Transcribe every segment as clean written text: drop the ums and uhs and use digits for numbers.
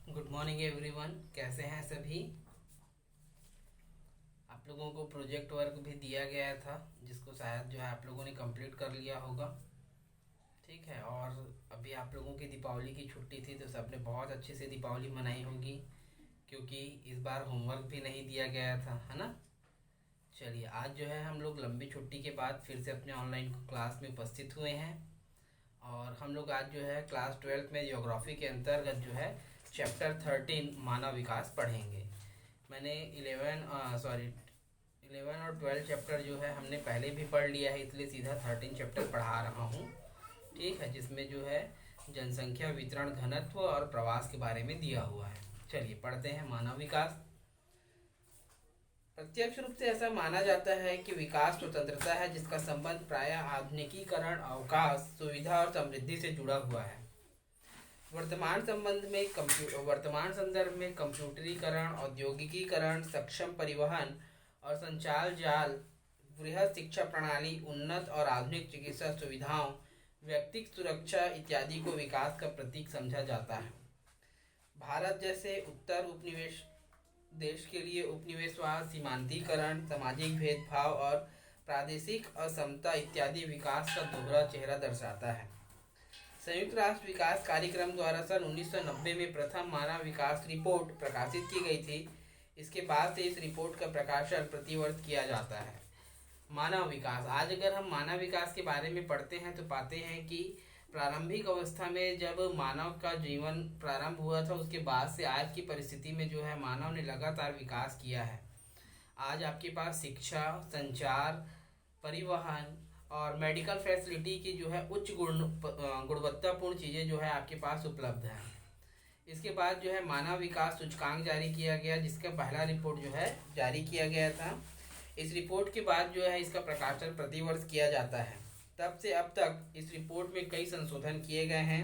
Good morning everyone. कैसे हैं सभी? आप लोगों को प्रोजेक्ट वर्क भी दिया गया था, जिसको शायद जो है आप लोगों ने कंप्लीट कर लिया होगा। ठीक है। और अभी आप लोगों की दीपावली की छुट्टी थी तो सबने बहुत अच्छे से दीपावली मनाई होगी, क्योंकि इस बार होमवर्क भी नहीं दिया गया था, है ना। चलिए, आज जो है हम लोग लंबी छुट्टी के बाद फिर से अपने ऑनलाइन क्लास में उपस्थित हुए हैं। और हम लोग आज जो है क्लास 12th में ज्योग्राफी के अंतर्गत जो है चैप्टर 13 मानव विकास पढ़ेंगे। मैंने 11 और 12 चैप्टर जो है हमने पहले भी पढ़ लिया है, इसलिए सीधा 13 चैप्टर पढ़ा रहा हूँ। ठीक है, जिसमें जो है जनसंख्या, वितरण, घनत्व और प्रवास के बारे में दिया हुआ है। चलिए पढ़ते हैं। मानव विकास। प्रत्यक्ष रूप से ऐसा माना जाता है कि विकास स्वतंत्रता है जिसका संबंध प्रायः आधुनिकीकरण, अवकाश, सुविधा और समृद्धि से जुड़ा हुआ है। वर्तमान संदर्भ में कंप्यूटरीकरण, औद्योगिकीकरण, सक्षम परिवहन और संचार जाल, बृहद शिक्षा प्रणाली, उन्नत और आधुनिक चिकित्सा सुविधाओं, व्यक्तिगत सुरक्षा इत्यादि को विकास का प्रतीक समझा जाता है। भारत जैसे उत्तर उपनिवेश देश के लिए उपनिवेशवाद, सीमांतीकरण, सामाजिक भेदभाव और प्रादेशिक असमता इत्यादि विकास का दोहरा चेहरा दर्शाता है। संयुक्त राष्ट्र विकास कार्यक्रम द्वारा सन 1990 में प्रथम मानव विकास रिपोर्ट प्रकाशित की गई थी। इसके बाद से इस रिपोर्ट का प्रकाशन प्रतिवर्ष किया जाता है। मानव विकास। आज अगर हम मानव विकास के बारे में पढ़ते हैं तो पाते हैं कि प्रारंभिक अवस्था में जब मानव का जीवन प्रारंभ हुआ था, उसके बाद से आज की परिस्थिति में जो है मानव ने लगातार विकास किया है। आज आपके पास शिक्षा, संचार, परिवहन और मेडिकल फैसिलिटी की जो है उच्च गुणवत्तापूर्ण चीज़ें जो है आपके पास उपलब्ध हैं। इसके बाद जो है मानव विकास सूचकांक जारी किया गया, जिसका पहला रिपोर्ट जो है जारी किया गया था। इस रिपोर्ट के बाद जो है इसका प्रकाशन प्रतिवर्ष किया जाता है। तब से अब तक इस रिपोर्ट में कई संशोधन किए गए हैं।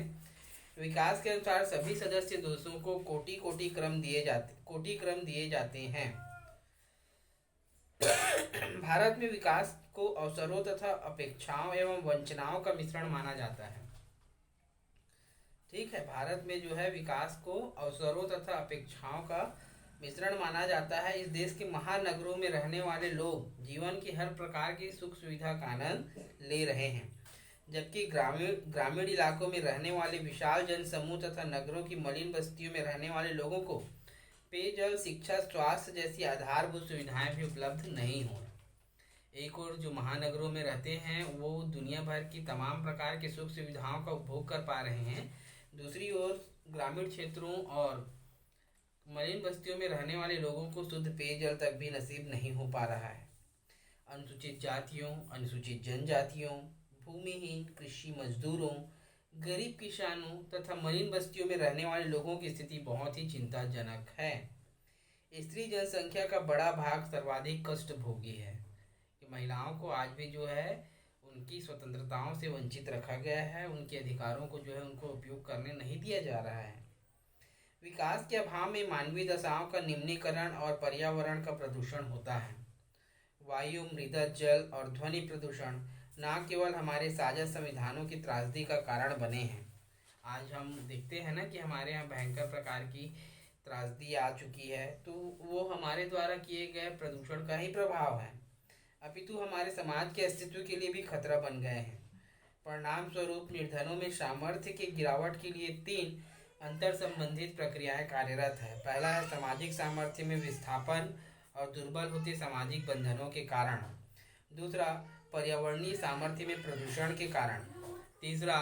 विकास के अनुसार सभी सदस्य देशों को कोटि क्रम दिए जाते हैं। भारत में विकास को अवसरों तथा अपेक्षाओं एवं वंचनाओं का मिश्रण माना जाता है। ठीक है, भारत में जो है विकास को अवसरों तथा अपेक्षाओं का मिश्रण माना जाता है। इस देश के महानगरों में रहने वाले लोग जीवन की हर प्रकार की सुख सुविधा का आनंद ले रहे हैं, जबकि ग्रामीण इलाकों में रहने वाले विशाल जनसमूह तथा नगरों की मलिन बस्तियों में रहने वाले लोगों को पेयजल, शिक्षा, स्वास्थ्य जैसी आधारभूत सुविधाएं भी उपलब्ध नहीं हो। एक और जो महानगरों में रहते हैं वो दुनिया भर की तमाम प्रकार की सुख सुविधाओं का उपभोग कर पा रहे हैं। दूसरी ओर ग्रामीण क्षेत्रों और मलिन बस्तियों में रहने वाले लोगों को शुद्ध पेयजल तक भी नसीब नहीं हो पा रहा है। अनुसूचित जातियों, अनुसूचित जनजातियों, भूमिहीन, कृषि मजदूरों, गरीब किसानों तथा मलिन बस्तियों में रहने वाले लोगों की स्थिति बहुत ही चिंताजनक है। स्त्री जनसंख्या का बड़ा भाग सर्वाधिक कष्ट भोगी है। कि महिलाओं को आज भी जो है उनकी स्वतंत्रताओं से वंचित रखा गया है, उनके अधिकारों को जो है उनको उपयोग करने नहीं दिया जा रहा है। विकास के अभाव में मानवीय दशाओं का निम्नीकरण और पर्यावरण का प्रदूषण होता है। वायु, मृदा, जल और ध्वनि प्रदूषण न केवल हमारे साझा संविधानों की त्रासदी का कारण बने हैं। आज हम देखते हैं ना कि हमारे यहाँ भयंकर प्रकार की त्रासदी आ चुकी है, तो वो हमारे द्वारा किए गए प्रदूषण का ही प्रभाव है। अपितु हमारे समाज के अस्तित्व के लिए भी खतरा बन गए हैं। परिणाम स्वरूप निर्धनों में सामर्थ्य की गिरावट के लिए 3 अंतर संबंधित प्रक्रियाएं कार्यरत है। पहला है सामाजिक सामर्थ्य में विस्थापन और दुर्बल होते सामाजिक बंधनों के कारण। दूसरा, पर्यावरणीय सामर्थ्य में प्रदूषण के कारण। तीसरा,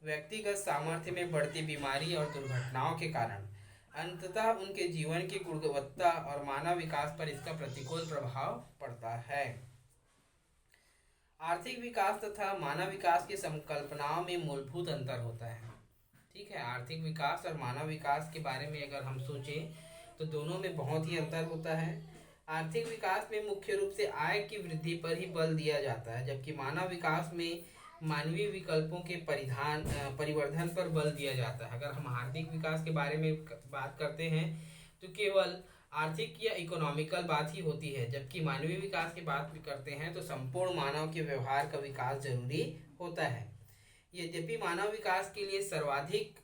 व्यक्तिगत सामर्थ्य में बढ़ती बीमारी और दुर्घटनाओं के कारण। अंततः उनके जीवन की गुणवत्ता और मानव विकास पर इसका प्रतिकूल प्रभाव पड़ता है। आर्थिक विकास तथा मानव विकास की संकल्पनाओं में मूलभूत अंतर होता है। ठीक है, आर्थिक विकास और मानव विकास के बारे में अगर हम सोचें तो दोनों में बहुत ही अंतर होता है। आर्थिक विकास में मुख्य रूप से आय की वृद्धि पर ही बल दिया जाता है, जबकि मानव विकास में मानवीय विकल्पों के परिवर्धन पर बल दिया जाता है। अगर हम आर्थिक विकास के बारे में बात करते हैं तो केवल आर्थिक या इकोनॉमिकल बात ही होती है, जबकि मानवीय विकास की बात भी करते हैं तो संपूर्ण मानव के व्यवहार का विकास जरूरी होता है। यद्यपि मानव विकास के लिए सर्वाधिक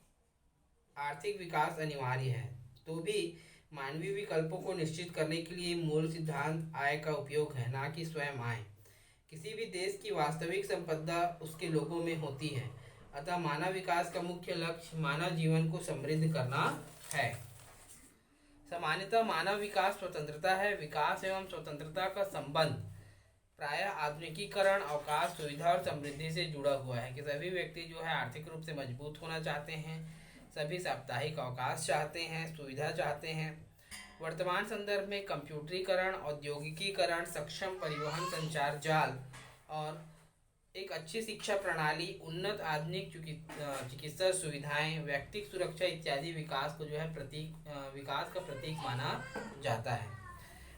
आर्थिक विकास अनिवार्य है, तो भी मानवीय विकल्पों को निश्चित करने के लिए मूल सिद्धांत आय का उपयोग है, ना कि स्वयं आय। किसी भी देश की वास्तविक संपदा उसके लोगों में होती है। अतः मानव विकास का मुख्य लक्ष्य मानव जीवन को समृद्ध करना है। सामान्यतः मानव विकास स्वतंत्रता है। विकास एवं स्वतंत्रता का संबंध प्रायः आधुनिकीकरण, अवकाश, सुविधा और समृद्धि से जुड़ा हुआ है कि सभी व्यक्ति जो है आर्थिक रूप से मजबूत होना चाहते हैं, सभी साप्ताहिक अवकाश चाहते हैं, सुविधा चाहते हैं। वर्तमान संदर्भ में कंप्यूटरीकरण, औद्योगिकीकरण, सक्षम परिवहन संचार जाल और एक अच्छी शिक्षा प्रणाली, उन्नत आधुनिक चिकित्सा सुविधाएं, व्यक्तिगत सुरक्षा इत्यादि विकास को जो है विकास का प्रतीक माना जाता है।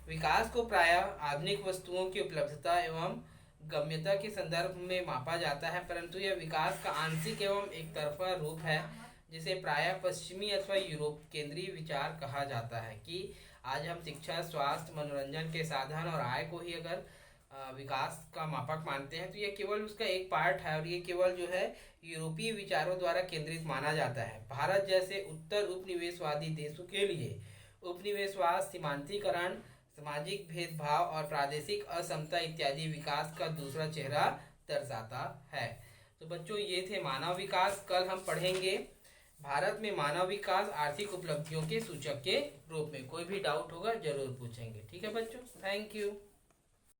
विकास को प्रायः आधुनिक वस्तुओं की उपलब्धता एवं गम्यता के संदर्भ में मापा जाता है, परंतु यह विकास का आंशिक एवं एक तरफा रूप है, जिसे प्रायः पश्चिमी अथवा यूरोप केंद्रीय विचार कहा जाता है कि आज हम शिक्षा, स्वास्थ्य, मनोरंजन के साधन और आय को ही अगर विकास का मापक मानते हैं तो यह केवल उसका एक पार्ट है और ये केवल जो है यूरोपीय विचारों द्वारा केंद्रित माना जाता है। भारत जैसे उत्तर उपनिवेशवादी देशों के लिए उपनिवेशवाद, सीमांतीकरण, सामाजिक भेदभाव और प्रादेशिक असमता इत्यादि विकास का दूसरा चेहरा दर्शाता है। तो बच्चों, ये थे मानव विकास। कल हम पढ़ेंगे भारत में मानव विकास आर्थिक उपलब्धियों के सूचक के रूप में। कोई भी डाउट होगा जरूर पूछेंगे। ठीक है बच्चों, थैंक यू।